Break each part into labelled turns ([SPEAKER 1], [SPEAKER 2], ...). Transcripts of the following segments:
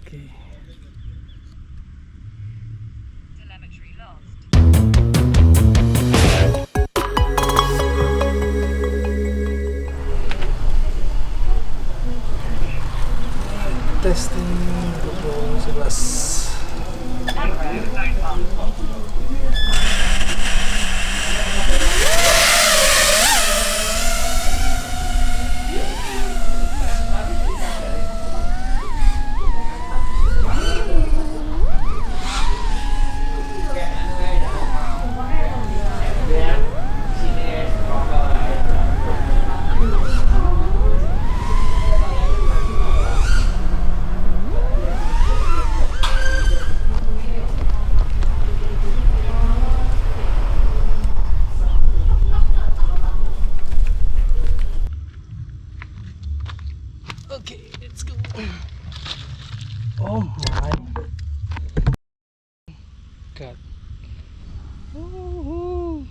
[SPEAKER 1] Oke. Testing Gopro 11. Okay, let's go. Oh my god. Woohoo.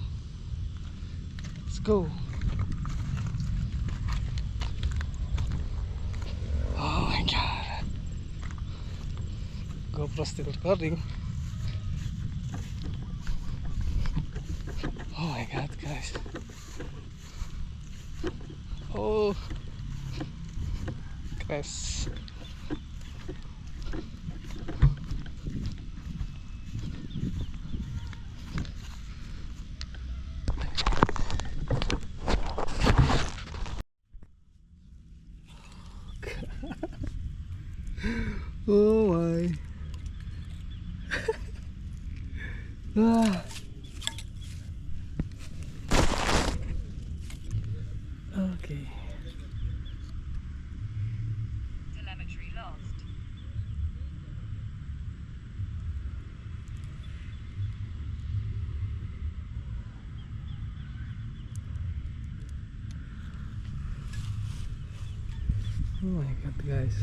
[SPEAKER 1] Let's go. Oh my god. GoPro still recording. Oh my god, guys. Oh. Crash. Oh my. Wah. Okay.
[SPEAKER 2] Telemetry lost.
[SPEAKER 1] Oh my god, guys.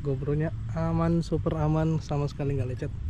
[SPEAKER 1] GoPro-nya aman, super aman, sama sekali nggak lecet.